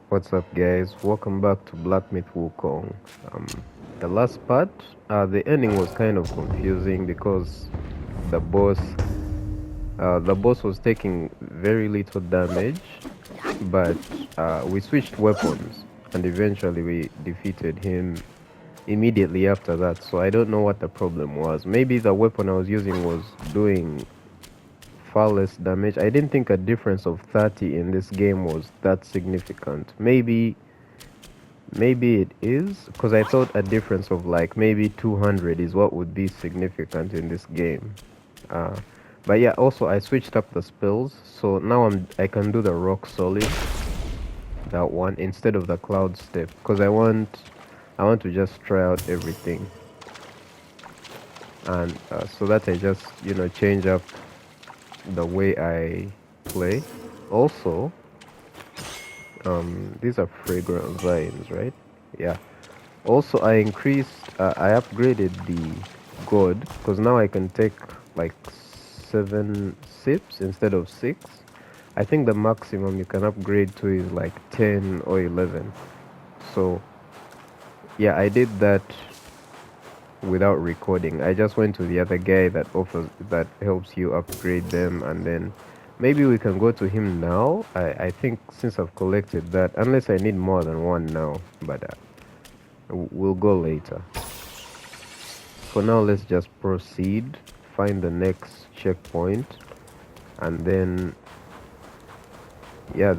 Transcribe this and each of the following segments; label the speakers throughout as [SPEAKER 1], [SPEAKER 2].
[SPEAKER 1] What's up, guys? Welcome back to Black Myth Wukong. Um, the last part, the ending was kind of confusing because the boss, the boss was taking very little damage, but we switched weapons, and eventually we defeated him immediately after that. So I don't know what the problem was. Maybe the weapon I was using was doing far less damage. I didn't think a difference of 30 in this game was that significant. Maybe it is, because I thought a difference of like maybe 200 is what would be significant in this game. Uh, but yeah, also I switched up the spells, so now I can do the rock solid, that one, instead of the cloud step, because I want to just try out everything, and so that I just change up the way I play. Also, these are fragrant vines, right? Yeah. Also, I upgraded the god because now I can take like 7 sips instead of 6. I think the maximum you can upgrade to is like 10 or 11. So, yeah, I did that without recording. I just went to the other guy that helps you upgrade them, and then maybe we can go to him now. I think since I've collected that, unless I need more than one now, but we'll go later. For now, let's just proceed, find the next checkpoint, and then yeah,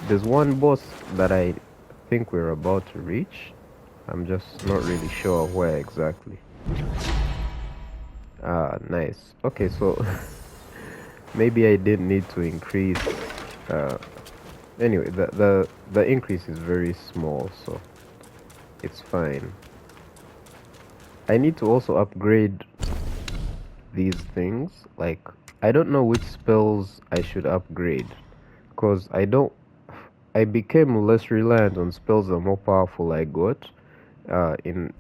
[SPEAKER 1] there's one boss that I think we're about to reach. I'm just not really sure where exactly. Nice. Okay, so maybe I didn't need to increase. Uh, anyway, the increase is very small, so it's fine. I need to also upgrade these things. Like, I don't know which spells I should upgrade, because I became less reliant on spells the more powerful I got in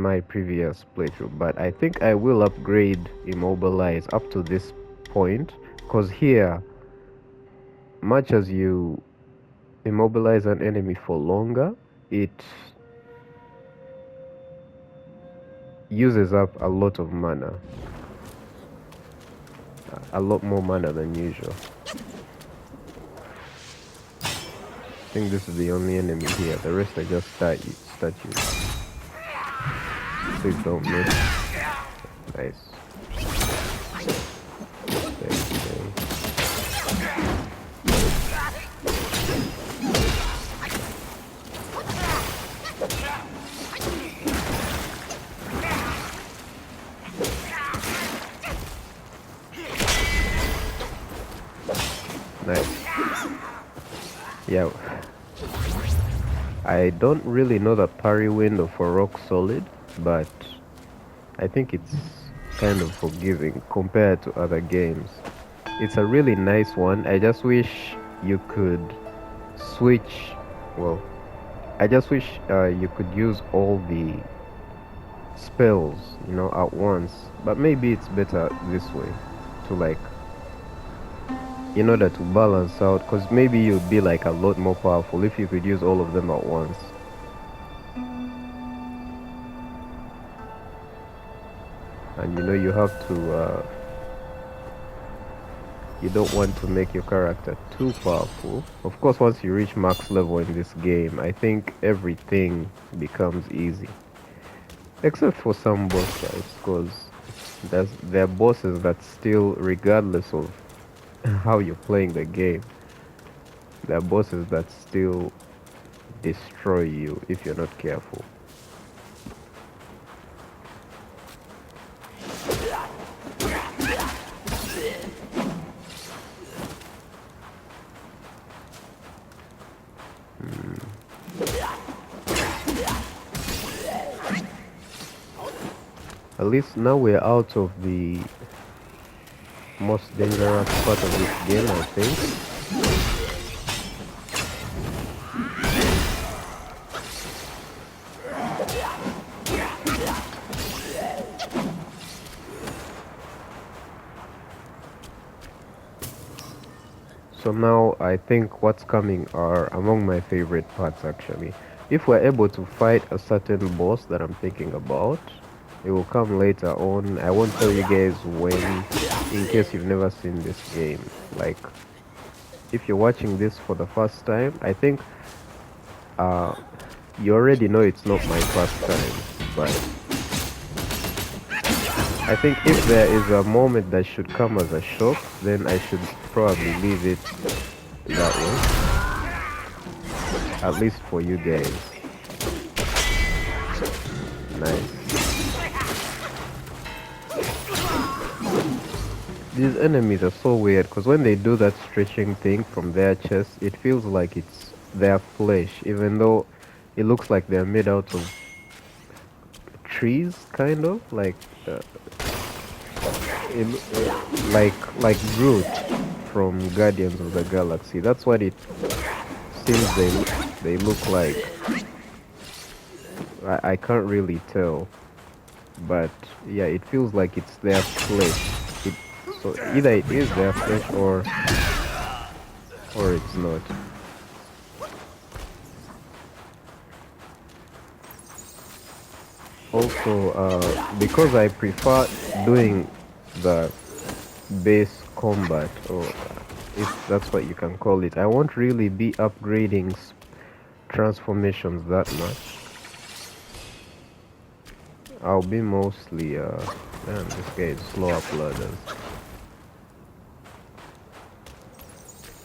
[SPEAKER 1] my previous playthrough, but I think I will upgrade immobilize up to this point, because here, much as you immobilize an enemy for longer, it uses up a lot of mana, a lot more mana than usual. I think this is the only enemy here. The rest are just statues. Please don't miss. Nice. Nice. Yeah. I don't really know the parry window for rock solid, but I think it's kind of forgiving compared to other games. It's a really nice one. I just wish you could switch. Well, I just wish you could use all the spells, at once. But maybe it's better this way to like, in order to balance out, because maybe you'd be like a lot more powerful if you could use all of them at once. And you have to you don't want to make your character too powerful. Of course, once you reach max level in this game, I think everything becomes easy, except for some boss fights, because there are bosses that still, regardless of how you're playing the game, there are bosses that still destroy you if you're not careful. At least now we're out of the most dangerous part of this game, I think. So now I think what's coming are among my favorite parts actually. If we're able to fight a certain boss that I'm thinking about, it will come later on. I won't tell you guys when, in case you've never seen this game. Like, if you're watching this for the first time, I think uh, you already know it's not my first time, but I think if there is a moment that should come as a shock, then I should probably leave it that way, at least for you guys. Nice. These enemies are so weird because when they do that stretching thing from their chest, it feels like it's their flesh, even though it looks like they're made out of trees, kind of like like Groot from Guardians of the Galaxy. That's what it seems they look like. I can't really tell, but yeah, it feels like it's their flesh. So either it is their flesh or it's not. Also, because I prefer doing the base combat, or if that's what you can call it, I won't really be upgrading transformations that much. I'll be mostly, man, this guy is slow uploaders.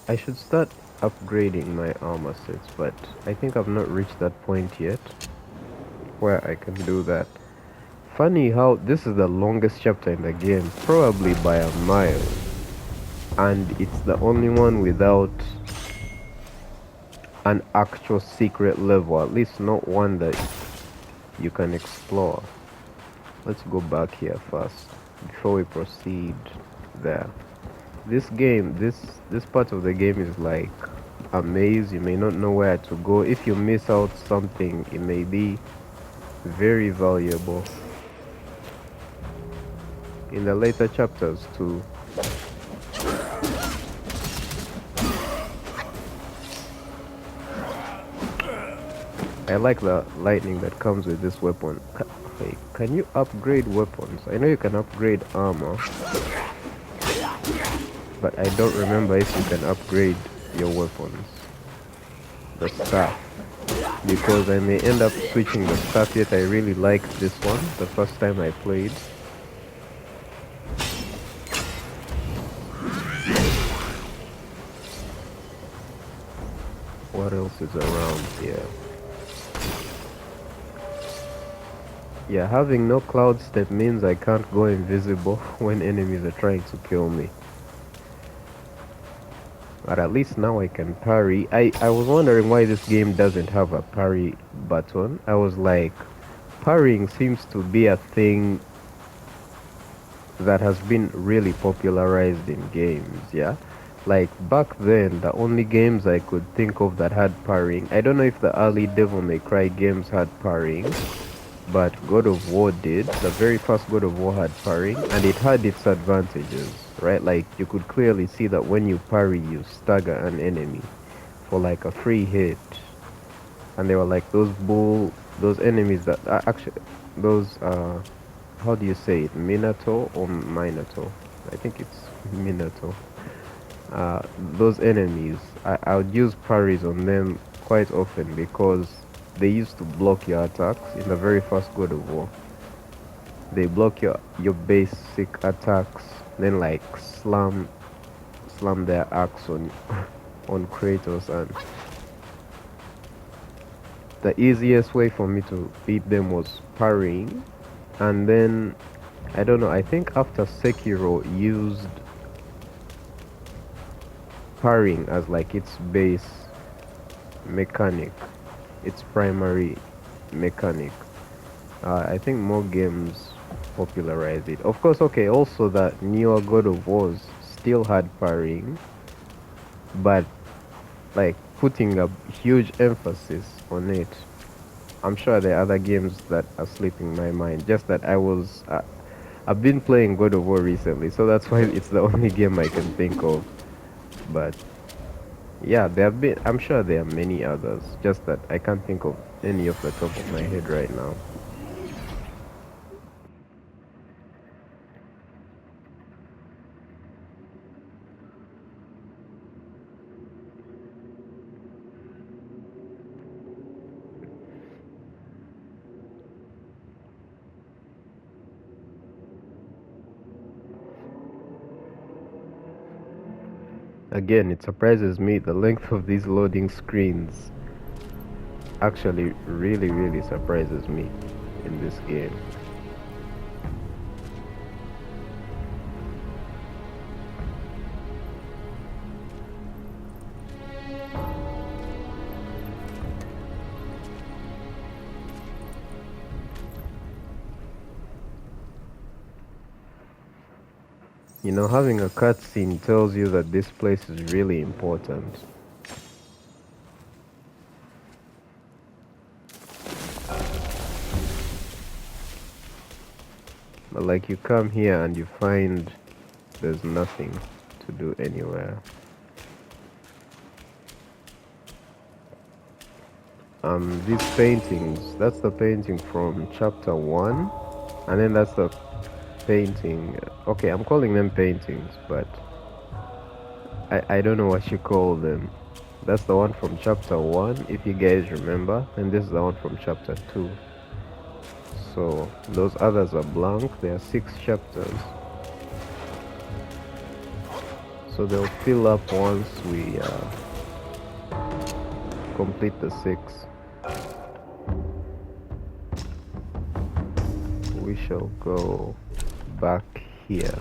[SPEAKER 1] I should start upgrading my armor sets, but I think I've not reached that point yet where I can do that. Funny how this is the longest chapter in the game, probably by a mile, and it's the only one without an actual secret level, at least not one that you can explore. Let's go back here first before we proceed there. This game, this part of the game is like a maze. You may not know where to go. If you miss out something, it may be very valuable in the later chapters too. I like the lightning that comes with this weapon. Hey, can you upgrade weapons? I know you can upgrade armor, but I don't remember if you can upgrade your weapons. The staff. Because I may end up switching the staff, yet I really liked this one the first time I played. What else is around here? Yeah, having no cloud step means I can't go invisible when enemies are trying to kill me. But at least now I can parry. I was wondering why this game doesn't have a parry button. I was like, parrying seems to be a thing that has been really popularized in games, yeah? Like back then, the only games I could think of that had parrying, I don't know if the early Devil May Cry games had parrying, but God of War did. The very first God of War had parrying, and it had its advantages, right? Like you could clearly see that when you parry, you stagger an enemy for like a free hit. And they were like those enemies that actually, those, how do you say it? Minato or Minato? I think it's Minato. Those enemies, I would use parries on them quite often because they used to block your attacks in the very first God of War. They block your basic attacks, then like slam their axe on on Kratos, and the easiest way for me to beat them was parrying. And then I don't know, I think after Sekiro used parrying as like its base mechanic, its primary mechanic. I think more games popularize it. Of course, okay, also that newer God of Wars still had parrying, but like putting a huge emphasis on it. I'm sure there are other games that are slipping my mind. Just that I've been playing God of War recently, so that's why it's the only game I can think of. But Yeah, there have been. I'm sure there are many others. Just that I can't think of any off the top of my head right now. Again, it surprises me the length of these loading screens. Actually, really surprises me in this game. You know, having a cutscene tells you that this place is really important. But like you come here and you find there's nothing to do anywhere. These paintings, that's the painting from chapter 1, and then that's the painting. Okay, I'm calling them paintings, but I don't know what you call them. That's the one from chapter 1, if you guys remember, and this is the one from chapter 2. So those others are blank. There are 6 chapters. So they'll fill up once we complete the 6. We shall go back here.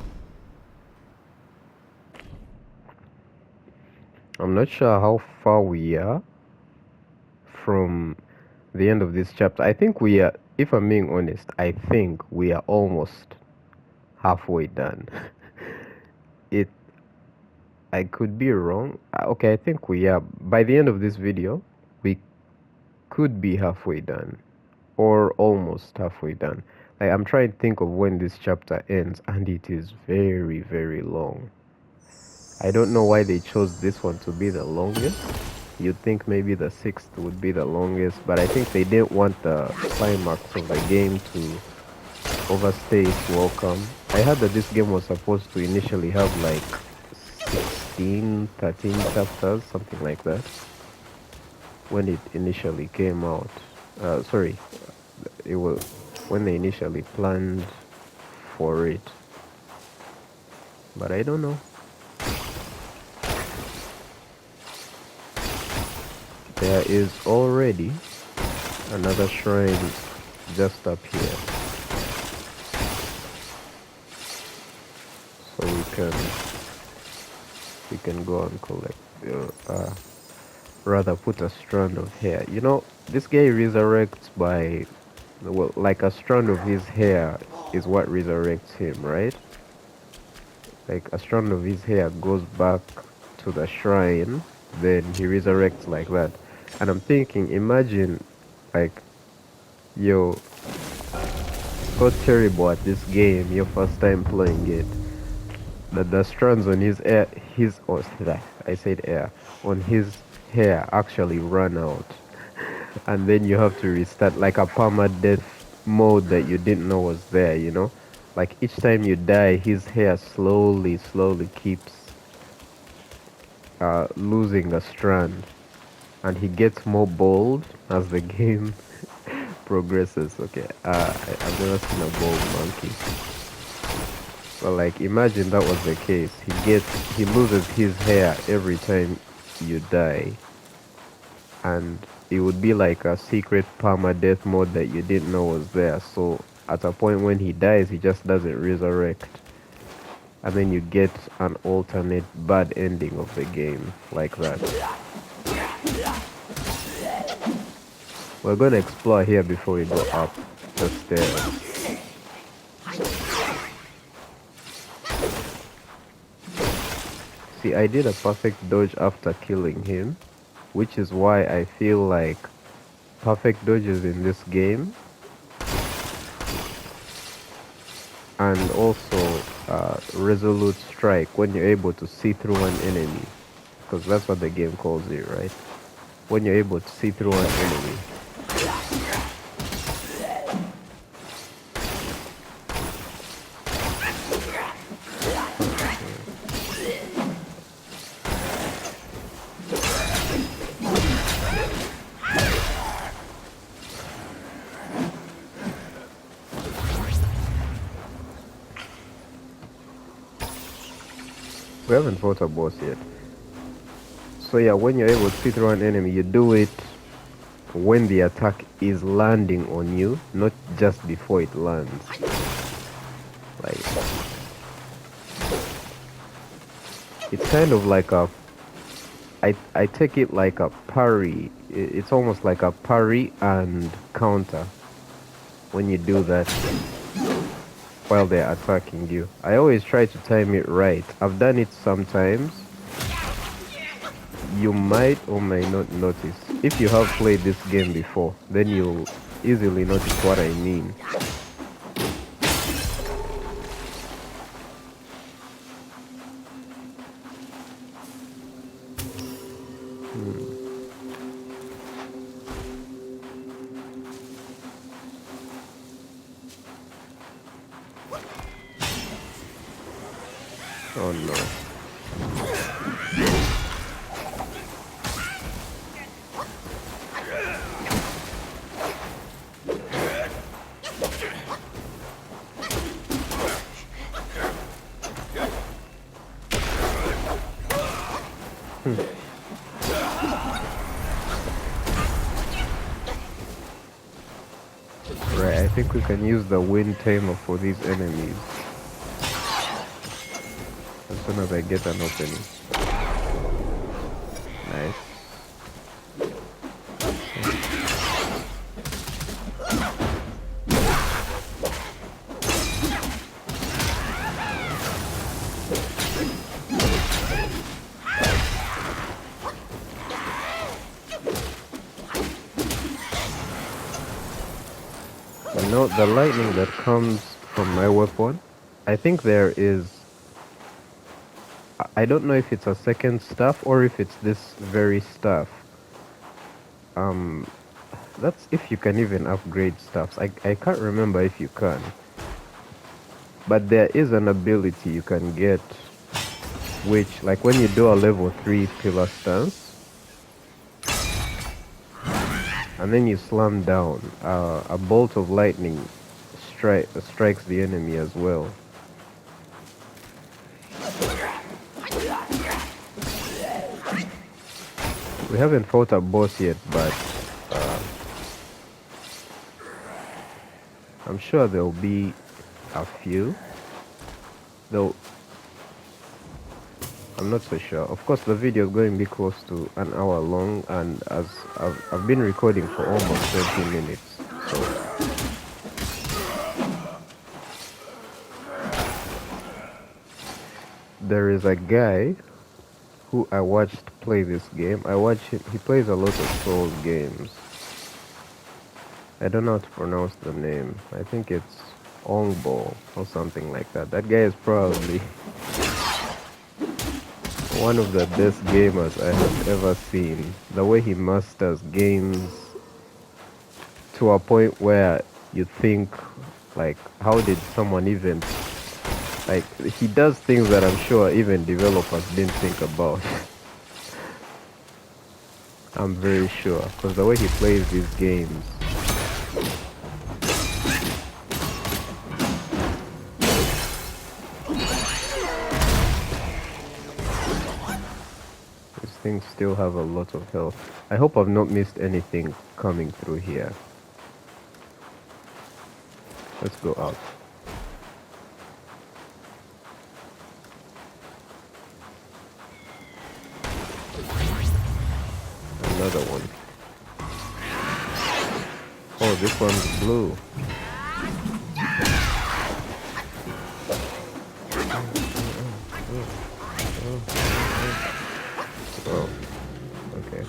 [SPEAKER 1] I'm not sure how far we are from the end of this chapter. I think we are, if I'm being honest, I think we are almost halfway done. it I could be wrong. Okay, I think we are. By the end of this video, we could be halfway done or almost halfway done. Like, I'm trying to think of when this chapter ends, and it is very long. I don't know why they chose this one to be the longest. You'd think maybe the 6th would be the longest, but I think they didn't want the climax of the game to overstay its welcome. I heard that this game was supposed to initially have like 16, 13 chapters, something like that, when it initially came out. Sorry, it was when they initially planned for it. But I don't know. There is already another shrine just up here. So we can go and collect rather put a strand of hair. You know, this guy resurrects by, well, like a strand of his hair is what resurrects him, right? Like a strand of his hair goes back to the shrine, then he resurrects like that. And I'm thinking, imagine, like, yo, so terrible at this game, your first time playing it, that the strands on his hair, I said hair, on his hair actually run out. And then you have to restart, like a permadeath mode that you didn't know was there, you know? Like each time you die, his hair slowly keeps losing a strand. And he gets more bold as the game progresses. Okay, I've never seen a bald monkey. But like, imagine that was the case. He loses his hair every time you die. And it would be like a secret permadeath mode that you didn't know was there. So at a point when he dies, he just doesn't resurrect. And then you get an alternate bad ending of the game like that. We're gonna explore here before we go up the stairs. See, I did a perfect dodge after killing him, which is why I feel like perfect dodges in this game, and also resolute strike when you're able to see through an enemy, because that's what the game calls it, right? When you're able to see through an enemy. We haven't fought a boss yet. So yeah, when you're able to see through an enemy, you do it when the attack is landing on you, not just before it lands. Like, it's kind of like a, I take it like a parry. It's almost like a parry and counter when you do that while they're attacking you. I always try to time it right. I've done it sometimes. You might or may not notice. If you have played this game before, then you'll easily notice what I mean. Oh no. Right, I think we can use the wind tamer for these enemies. As soon as I get an opening. Nice. You know, the lightning that comes from my weapon, I think there is, I don't know if it's a second staff or if it's this very staff. That's if you can even upgrade staffs. I can't remember if you can. But there is an ability you can get, which, like when you do a level 3 pillar stance, and then you slam down, a bolt of lightning strikes the enemy as well. We haven't fought a boss yet, but I'm sure there'll be a few. Though I'm not so sure. Of course, the video is going to be close to an hour long, and as I've been recording for almost 20 minutes. So there is a guy who I watched play this game. I watch him. He plays a lot of Souls games. I don't know how to pronounce the name. I think it's Ongbo or something like that. That guy is probably one of the best gamers I have ever seen. The way he masters games to a point where you think, like, how did someone even, like, he does things that I'm sure even developers didn't think about. I'm very sure, because the way he plays these games, things still have a lot of health. I hope I've not missed anything coming through here. Let's go out. Another one. Oh, this one's blue. Oh, okay.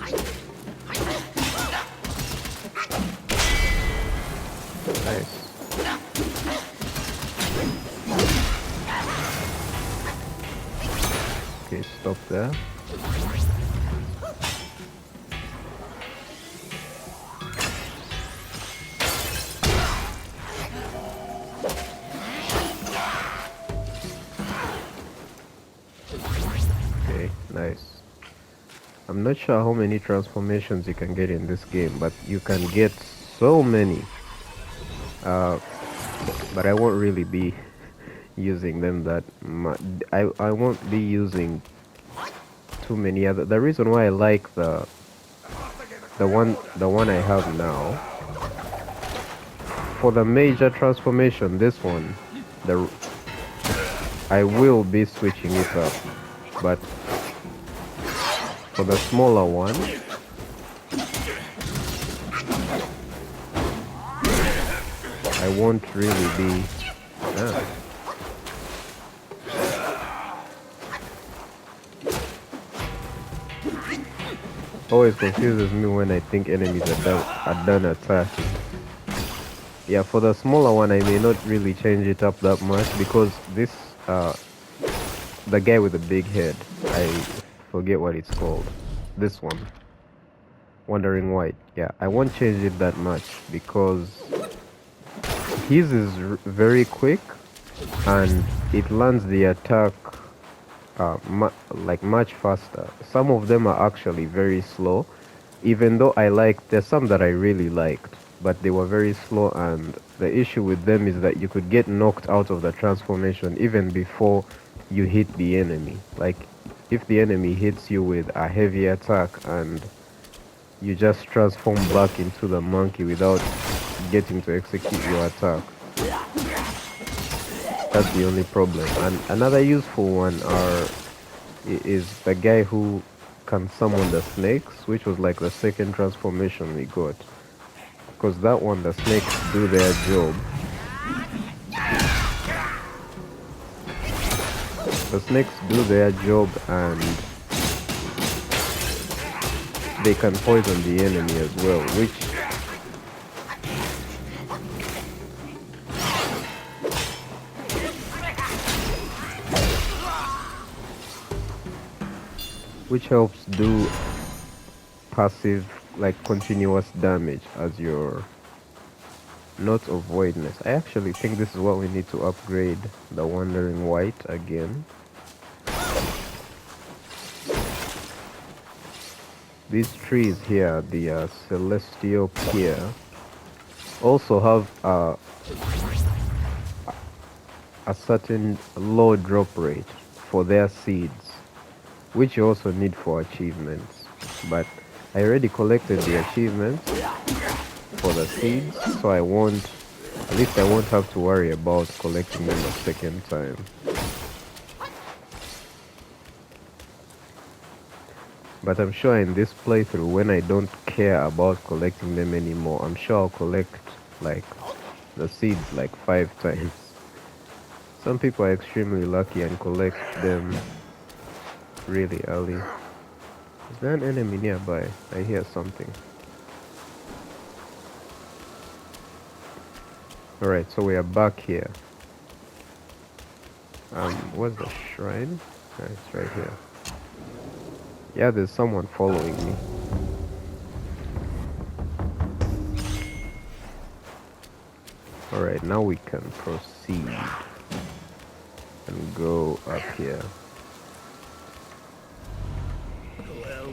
[SPEAKER 1] Nice. Okay, stop there. Okay, nice. I'm not sure how many transformations you can get in this game, but you can get so many. Uh, but I won't really be using them that much. I won't be using too many other. The reason why I like the one I have now for the major transformation, this one, the I will be switching it up, but for the smaller one, I won't really be. Ah. Always confuses me when I think enemies are done attacking. Yeah, for the smaller one, I may not really change it up that much because this, the guy with the big head, I forget what it's called. This one, Wandering White. Yeah, I won't change it that much because his is very quick and it lands the attack like much faster. Some of them are actually very slow, even though there's some that I really liked, but they were very slow, and the issue with them is that you could get knocked out of the transformation even before you hit the enemy. Like if the enemy hits you with a heavy attack and you just transform back into the monkey without getting to execute your attack. That's the only problem. And another useful one is the guy who can summon the snakes, which was like the second transformation we got. Because that one, the snakes do their job. The snakes do their job and they can poison the enemy as well, which helps do passive, like continuous damage as your Knot of Voidness. I actually think this is what we need to upgrade the Wandering White again. These trees here, the Celestial Pier, also have a certain low drop rate for their seeds, which you also need for achievements. But I already collected the achievements for the seeds, so at least I won't have to worry about collecting them a second time. But I'm sure in this playthrough, when I don't care about collecting them anymore, I'm sure I'll collect like the seeds like 5 times. Some people are extremely lucky and collect them really early. Is there an enemy nearby? I hear something. Alright, so we are back here. What's the shrine? It's right here. Yeah, there's someone following me. Alright, now we can proceed and go up here.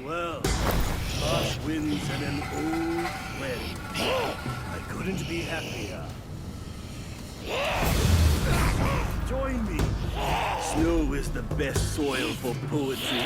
[SPEAKER 2] Well, harsh winds and an old wedding. I couldn't be happier. Join me. Snow is the best soil for poetry.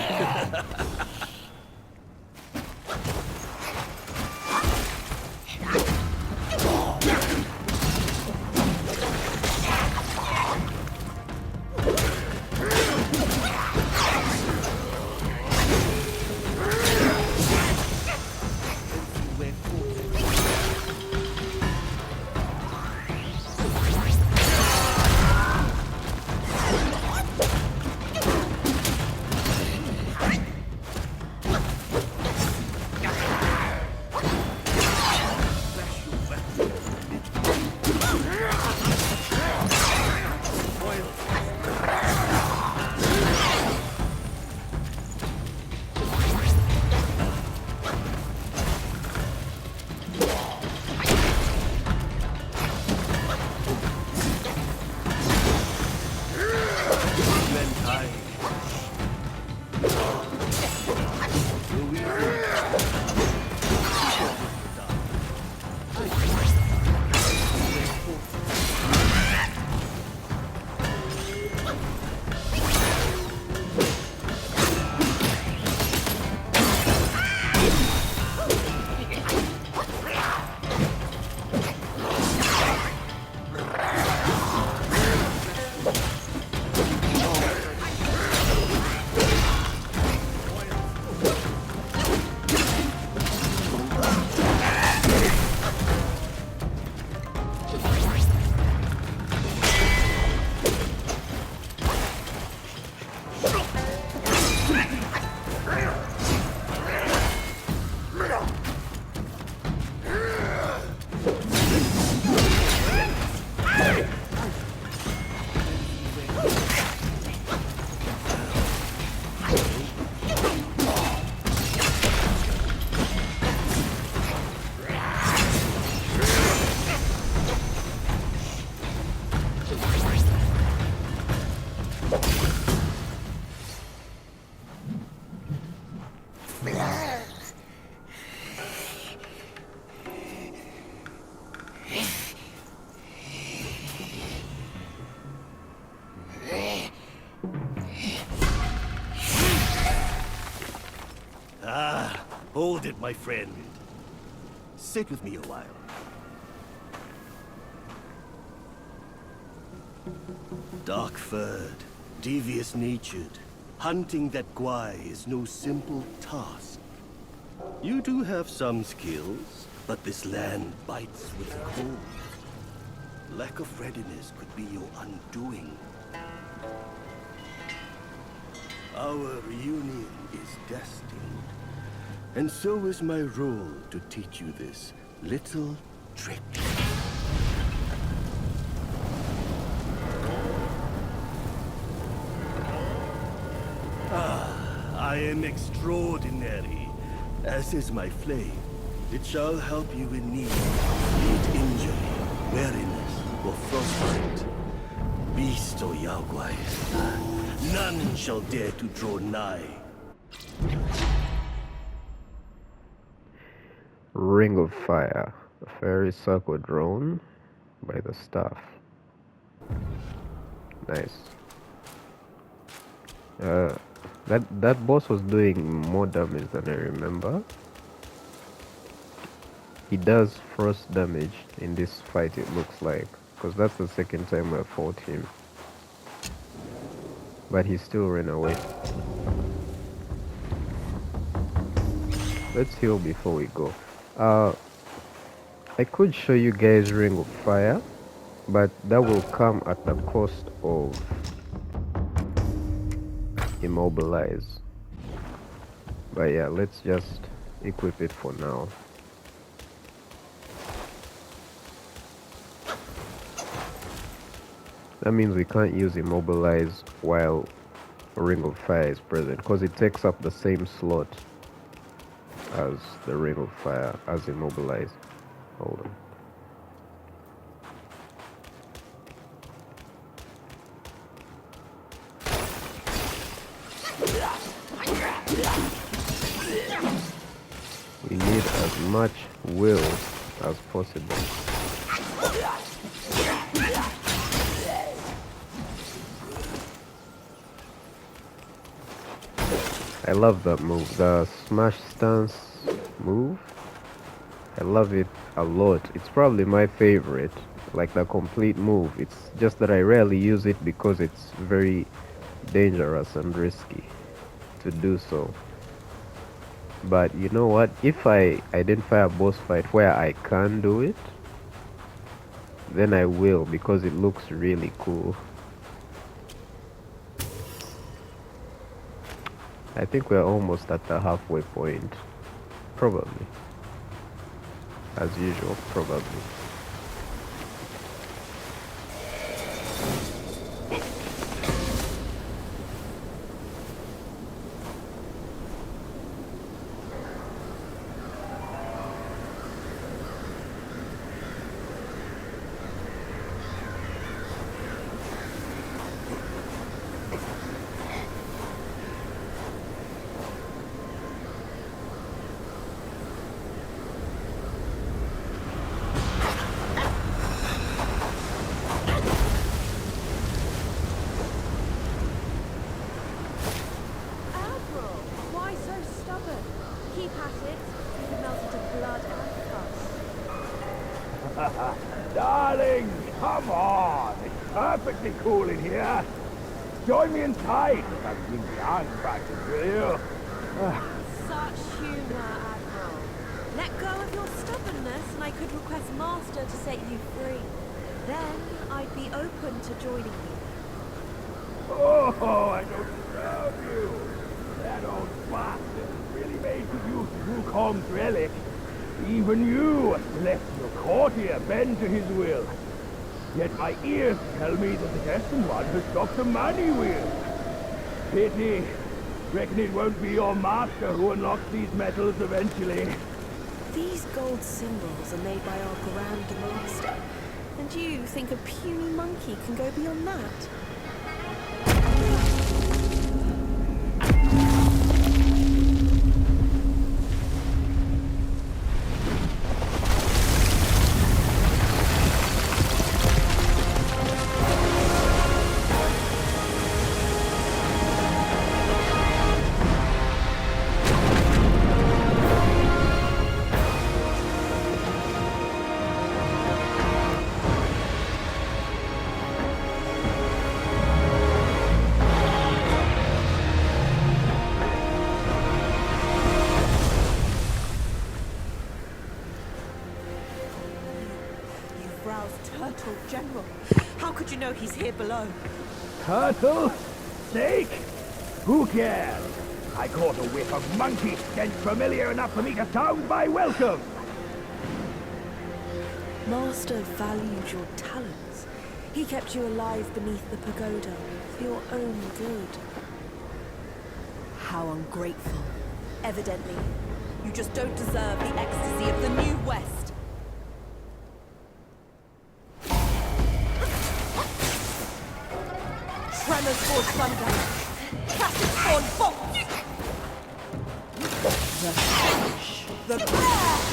[SPEAKER 2] Ah, hold it, my friend. Sit with me a while. Dark-furred, devious-natured, hunting that Guai is no simple task. You do have some skills, but this land bites with cold. Lack of readiness could be your undoing. Our reunion is destined, and so is my role to teach you this little trick. I am extraordinary, as is my flame. It shall help you in need, be it injury, weariness, or frostbite. Beast or Yao Guai, none shall dare to draw nigh.
[SPEAKER 1] Ring of Fire. A fairy circle drawn by the staff. Nice. That boss was doing more damage than I remember. He does frost damage in this fight, it looks like, because that's the second time I fought him. But he still ran away. Let's heal before we go. I could show you guys Ring of Fire, but that will come at the cost of Immobilize. But yeah, let's just equip it for now. That means we can't use Immobilize while Ring of Fire is present, because it takes up the same slot as the Ring of Fire, as Immobilize. Hold on. We need as much will as possible. I love that move, the smash stance move. I love it a lot. It's probably my favorite, like the complete move. It's just that I rarely use it because it's very dangerous and risky to do so. But you know what, if I identify a boss fight where I can do it, then I will, because it looks really cool. I think we're almost at the halfway point. Probably. As usual, probably.
[SPEAKER 3] Darling, come on. It's perfectly cool in here. Join me inside. I'll bring the iron practice, will you?
[SPEAKER 4] Such humor, Admiral. Let go of your stubbornness and I could request Master to set you free. Then I'd be open to joining you.
[SPEAKER 3] Oh, I don't deserve you. That old bastard really made good use of Zhu Wukong's relic. Even you left your courtier bend to his will. Yet my ears tell me that the Destined One has stopped the money wheel. Pity. Reckon it won't be your master who unlocks these metals eventually.
[SPEAKER 4] These gold symbols are made by our Grand Master. And you think a puny monkey can go beyond that? Admiral General. How could you know he's here below?
[SPEAKER 3] Turtle? Snake? Who cares? I caught a whiff of monkey stench familiar enough for me to sound my welcome.
[SPEAKER 4] Master valued your talents. He kept you alive beneath the pagoda for your own good. How ungrateful. Evidently, you just don't deserve the ecstasy of the New West. Tremors for thunder. Classic horn bolt. The flash. The glare.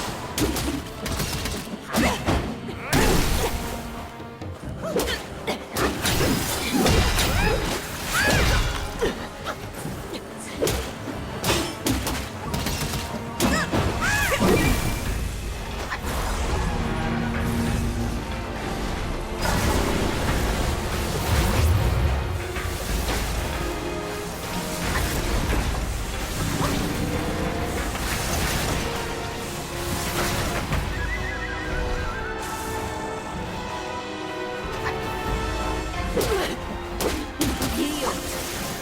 [SPEAKER 4] Yield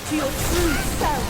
[SPEAKER 4] to your true self.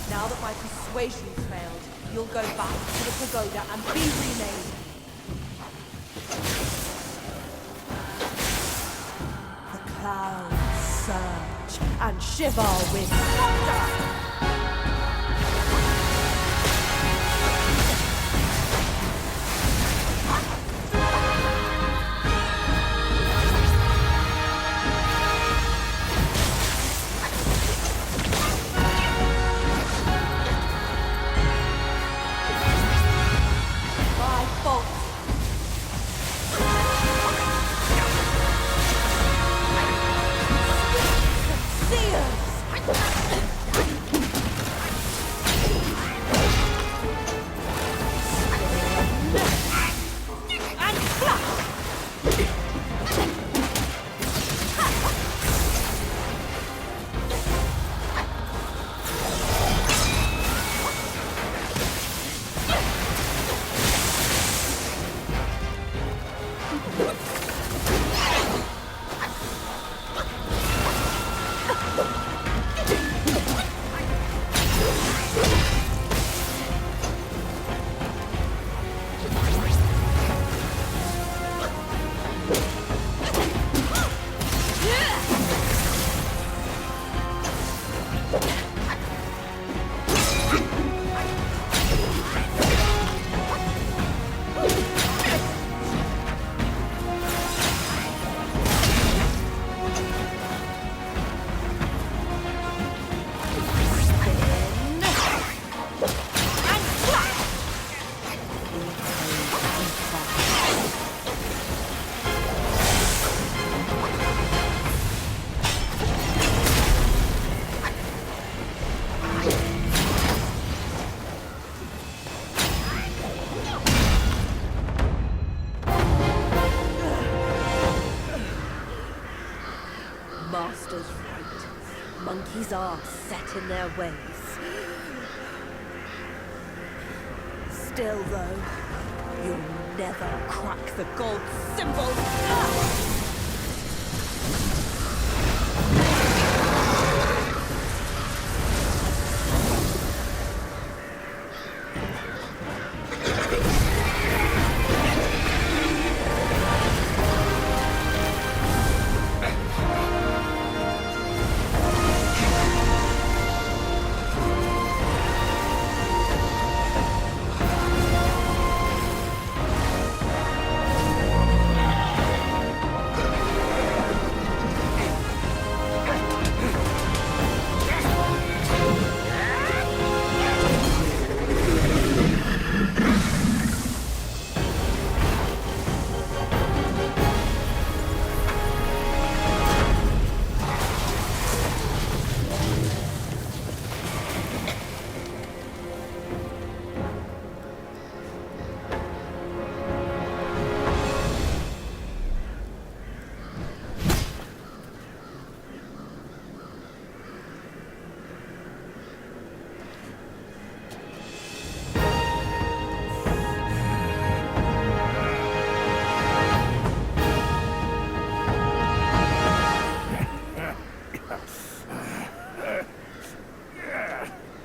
[SPEAKER 4] Now that my persuasion failed, you'll go back to the pagoda and be remade. The clouds surge and shiver with thunder. Master's right. Monkeys are set in their ways. Still, though, you'll never crack the gold symbol.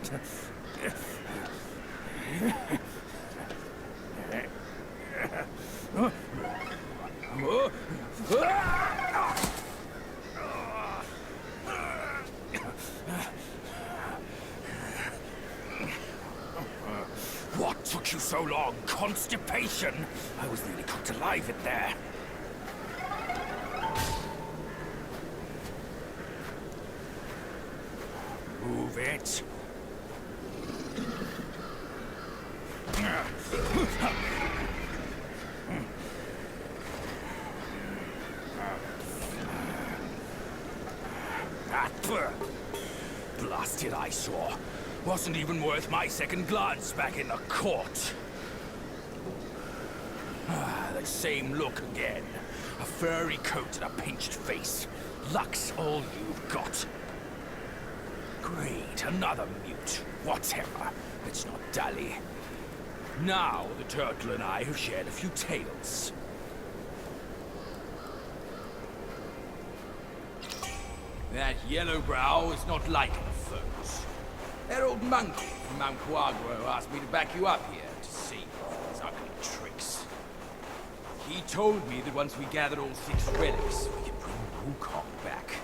[SPEAKER 3] What took you so long? Constipation? I was nearly cooked alive in there. Move it. Blasted eyesore. Wasn't even worth my second glance back in the court. That same look again. A furry coat and a pinched face. Luck's all you've got. Great, another mute. Whatever. Let's not dally. Now the turtle and I have shared a few tales. That yellow brow is not like the foes. That old monkey from Mount Quagro asked me to back you up here to see his ugly tricks. He told me that once we gathered all 6 relics, we could bring Wukong back.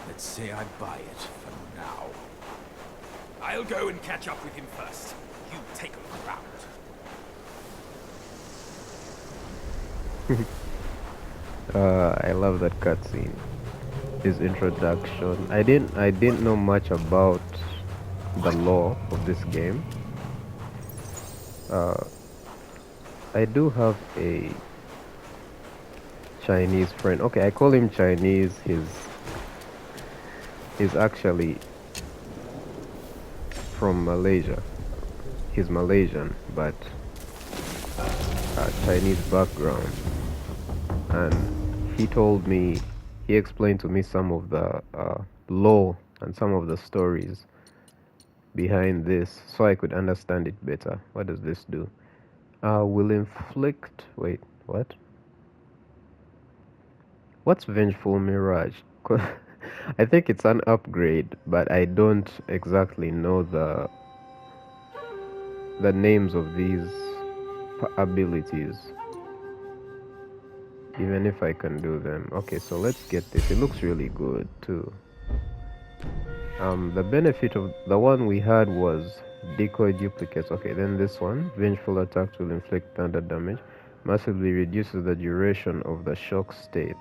[SPEAKER 3] Let's say I buy it for now. I'll go and catch up with him first. You take a look around.
[SPEAKER 1] I love that cutscene. His introduction. I didn't know much about the lore of this game. I do have a Chinese friend. Okay, I call him Chinese. He's actually from Malaysia. He's Malaysian, but Chinese background. And he explained to me some of the lore and some of the stories behind this, so I could understand it better. What does this do? Will inflict... Wait, what? What's Vengeful Mirage? I think it's an upgrade, but I don't exactly know the names of these abilities, even if I can do them. Okay, so let's get this. It looks really good too. The benefit of the one we had was decoy duplicates. Okay, then this one, vengeful attacks will inflict thunder damage, massively reduces the duration of the shock state,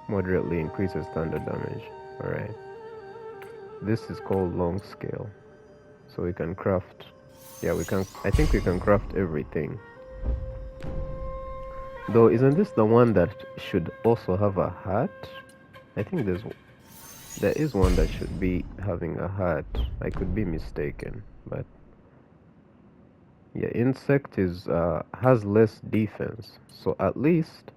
[SPEAKER 1] moderately increases thunder damage. Alright, this is called long scale, so we can craft, yeah, we can, I think we can craft everything. Though, isn't this the one that should also have a hat? I think there is one that should be having a hat. I could be mistaken, but yeah, insect is has less defense, so at least,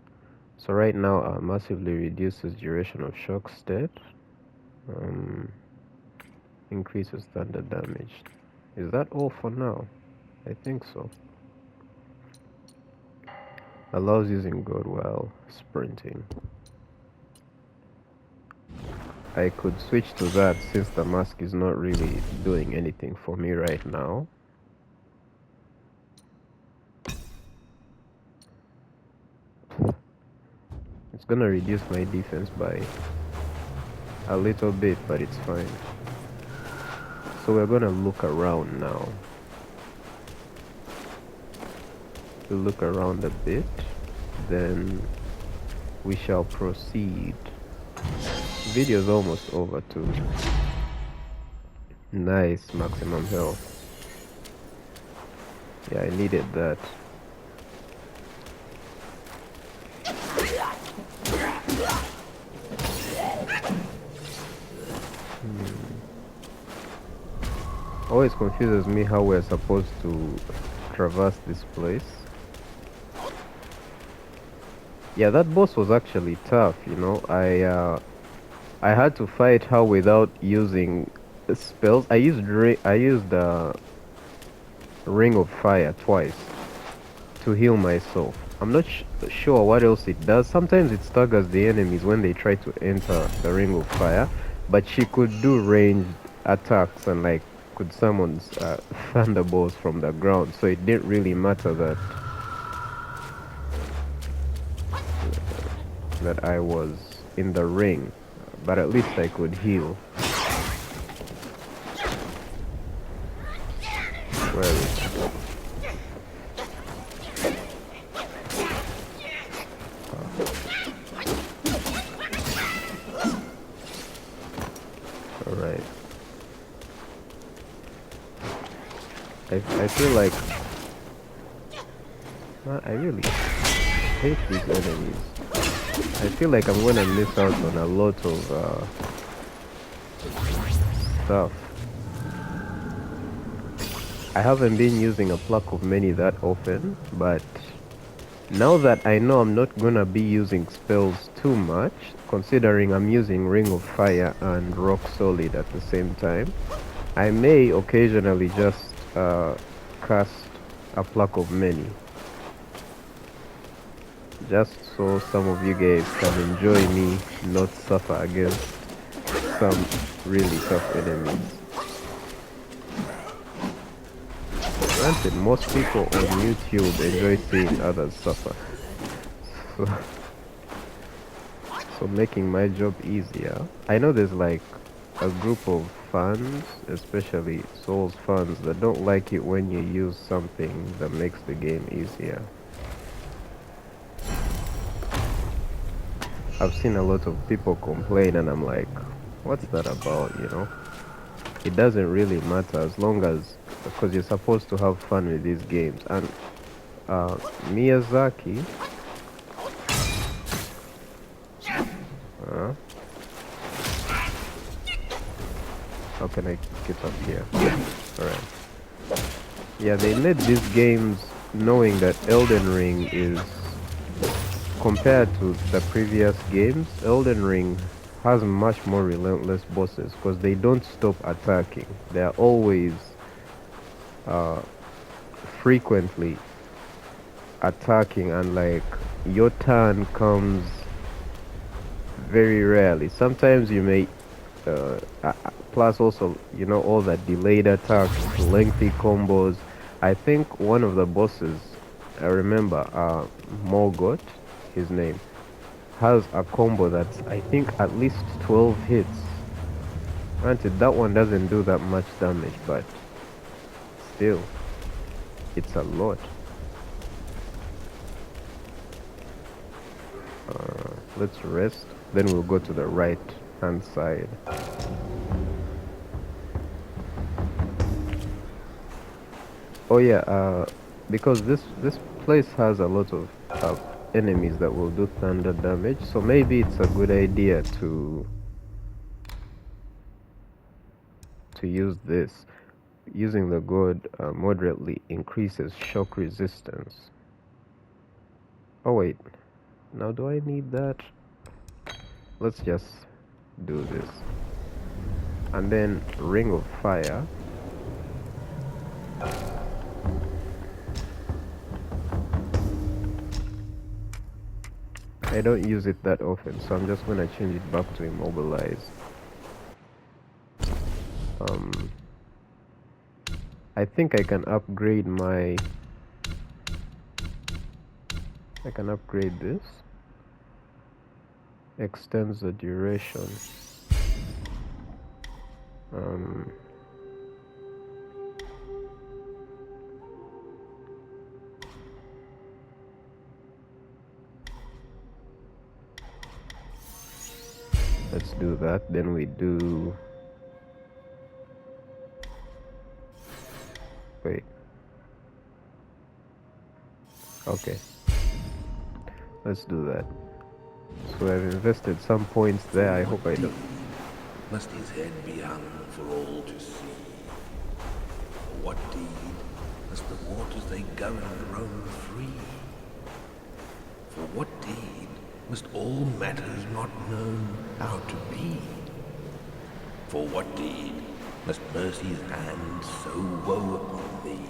[SPEAKER 1] so right now massively reduces duration of shock state, increases thunder damage. Is that all for now? I think so. Allows using God while sprinting. I could switch to that since the mask is not really doing anything for me right now. It's gonna reduce my defense by a little bit, but it's fine. So we're gonna look around now. We'll look around a bit, then we shall proceed. Video's almost over too. Nice, maximum health. Yeah, I needed that. Always confuses me how we're supposed to traverse this place. Yeah, that boss was actually tough, you know. I had to fight her without using spells. I used Ring of Fire twice to heal myself. I'm not sure what else it does. Sometimes it staggers the enemies when they try to enter the Ring of Fire, but she could do ranged attacks and like could summon thunderbolts from the ground, so it didn't really matter that I was in the ring, but at least I could heal. Where is it? Alright. I feel like I really hate these enemies. I feel like I'm gonna miss out on a lot of stuff. I haven't been using a pluck of many that often, but now that I know I'm not gonna be using spells too much, considering I'm using Ring of Fire and Rock Solid at the same time, I may occasionally just cast a pluck of many. Just so some of you guys can enjoy me not suffer against some really tough enemies. Granted, most people on YouTube enjoy seeing others suffer. So making my job easier. I know there's like a group of fans, especially Souls fans, that don't like it when you use something that makes the game easier. I've seen a lot of people complain and I'm like, what's that about, you know? It doesn't really matter as long as, because you're supposed to have fun with these games. And Miyazaki, how can I get up here? Alright. Yeah, they made these games knowing that Elden Ring is, compared to the previous games, Elden Ring has much more relentless bosses because they don't stop attacking. They are always frequently attacking, and like your turn comes very rarely. Sometimes you may plus also, you know, all that delayed attacks, lengthy combos. I think one of the bosses, I remember, Morgoth, his name, has a combo that's, I think, at least 12 hits. Granted, that one doesn't do that much damage, but still, it's a lot. Let's rest, then we'll go to the right hand side. Oh yeah, because this place has a lot of enemies that will do thunder damage, so maybe it's a good idea to use this. Using the gourd moderately increases shock resistance. Oh wait, now do I need that? Let's just do this. And then Ring of Fire. I don't use it that often, so I'm just gonna change it back to Immobilize. I think I can upgrade my... I can upgrade this. Extends the duration. Let's do that. Then we do... Wait. Okay. Let's do that. So I've invested some points there. I hope I don't.
[SPEAKER 5] Must his head be hung for all to see? For what deed must the waters they govern roam free? For what deed must all matters not known how to be? For what deed must mercy's hand so woe upon thee?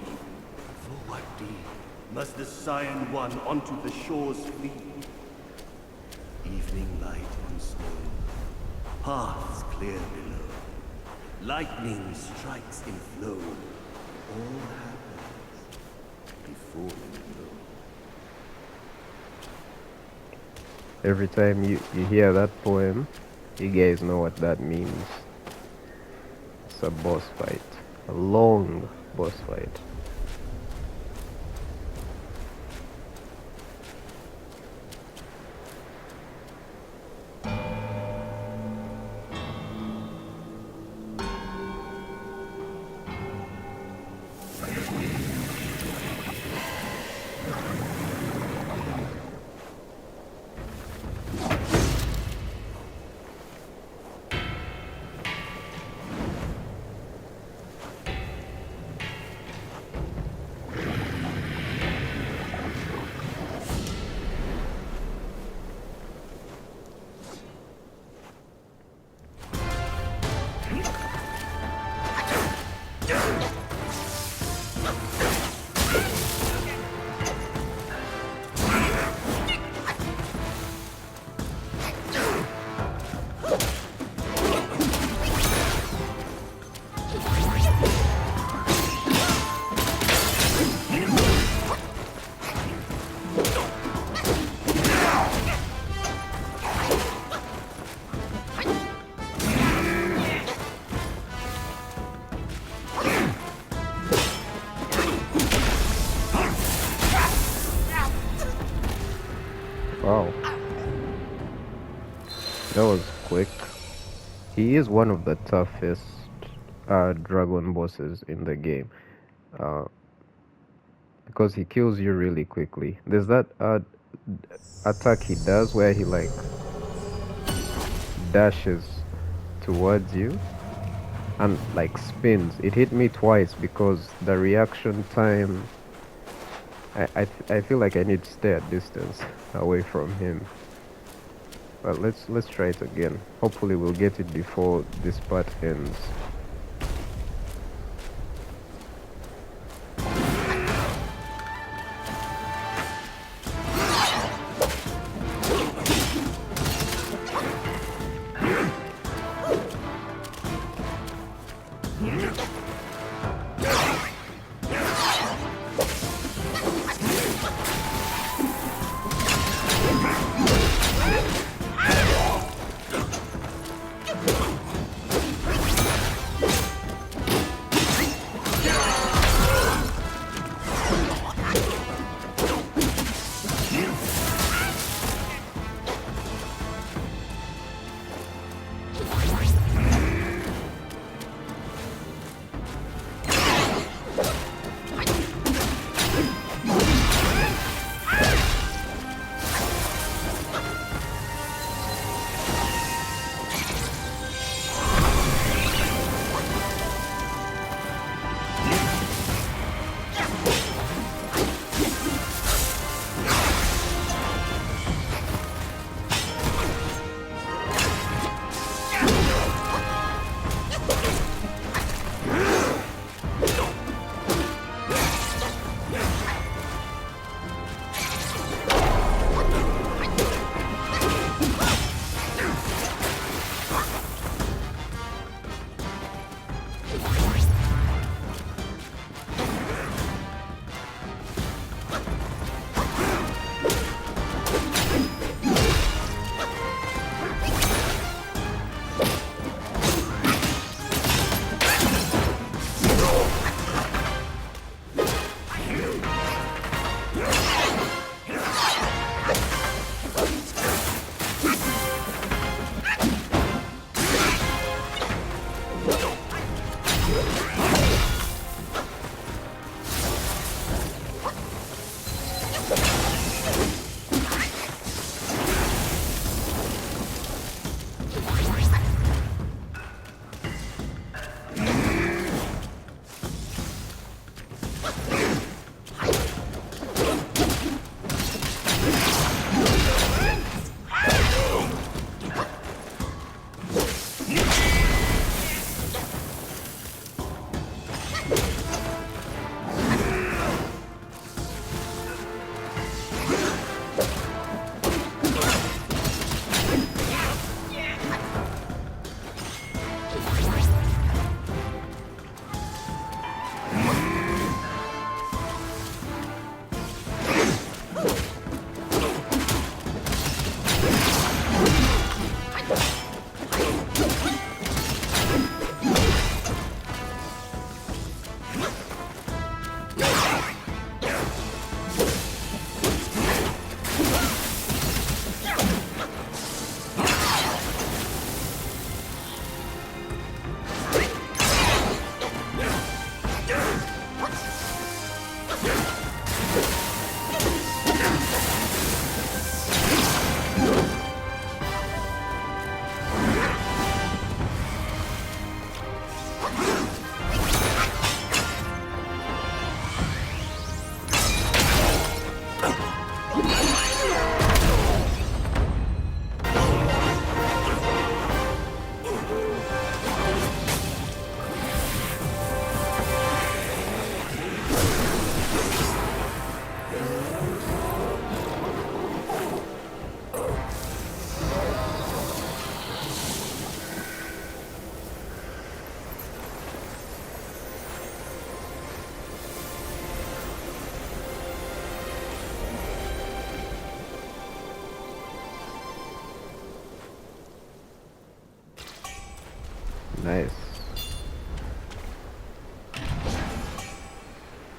[SPEAKER 2] For what deed must the Scion One onto the shores flee? Evening light on stone, paths clear below. Lightning strikes in flow. All happens before you know.
[SPEAKER 1] Every time you hear that poem, you guys know what that means. It's a boss fight. A long boss fight. Wow, that was quick. He is one of the toughest dragon bosses in the game because he kills you really quickly. There's that attack he does where he like dashes towards you and like spins. It hit me twice because the reaction time. I feel like I need to stay at distance away from him. But let's try it again. Hopefully we'll get it before this part ends.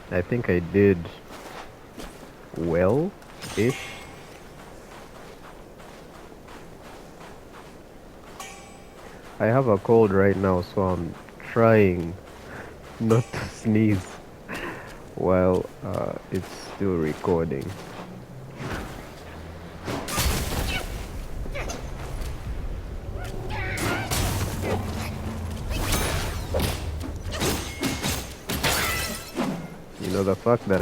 [SPEAKER 1] I think I did well-ish. I have a cold right now, so I'm trying not to sneeze while it's still recording. You know, the fact that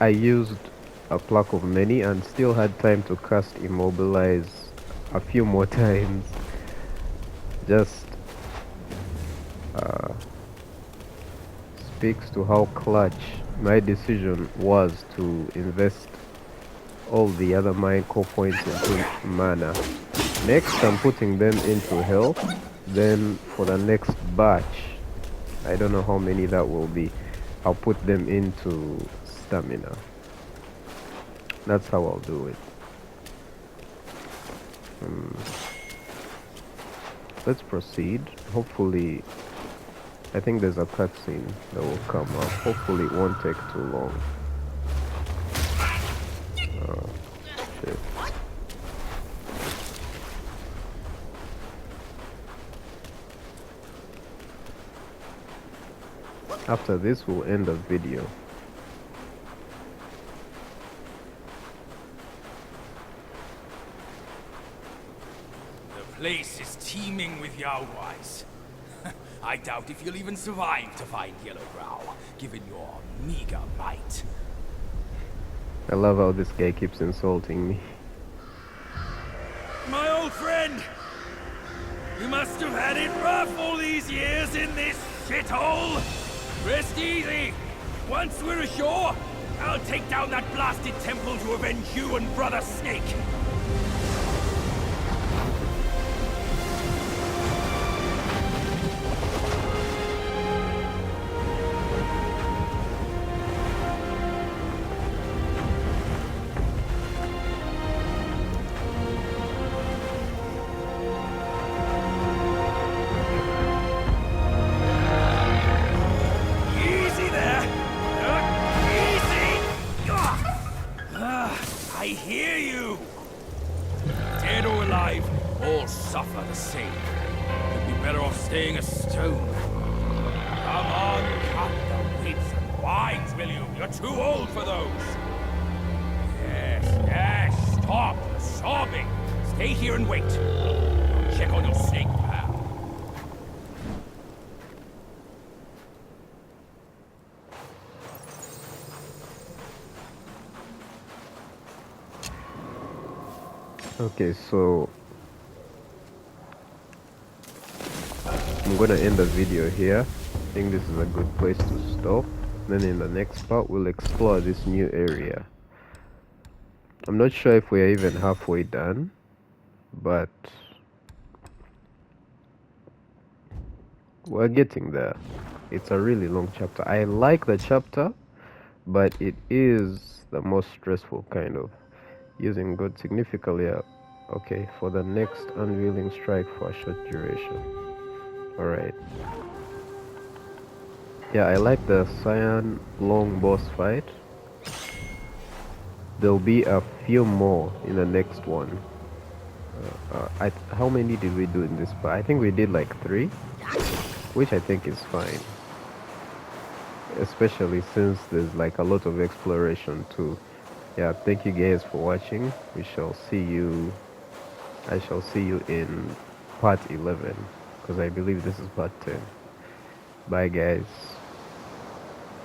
[SPEAKER 1] I used a pluck of many and still had time to cast immobilize a few more times. Just speaks to how clutch my decision was to invest all the other mine core points into mana. Next, I'm putting them into health. Then for the next batch, I don't know how many that will be, I'll put them into stamina. That's how I'll do it. Let's proceed. Hopefully, I think there's a cutscene that will come up. Hopefully it won't take too long. Oh, shit. After this, we'll end the video.
[SPEAKER 6] The place is teeming with Yaowais. I doubt if you'll even survive to find Yellowbrow, given your meager might.
[SPEAKER 1] I love how this guy keeps insulting me.
[SPEAKER 6] My old friend! You must have had it rough all these years in this shithole! Rest easy! Once we're ashore, I'll take down that blasted temple to avenge you and Brother Snake! I hear you! Dead or alive, all suffer the same. You'd be better off staying a stone. Come on, cut the whips and vines, will you? You're too old for those. Yes, stop sobbing. Stay here and wait. Check on your snake, pal.
[SPEAKER 1] Okay, so I'm gonna end the video here. I think this is a good place to stop. Then in the next part, we'll explore this new area. I'm not sure if we're even halfway done, but we're getting there. It's a really long chapter. I like the chapter, but it is the most stressful kind of. Using God significantly okay, for the next unveiling strike for a short duration. Alright. Yeah, I like the Cyan long boss fight. There'll be a few more in the next one. How many did we do in this part? I think we did like 3, which I think is fine. Especially since there's like a lot of exploration too. Yeah, thank you guys for watching. I shall see you in part 11, because I believe this is part 10. Bye guys.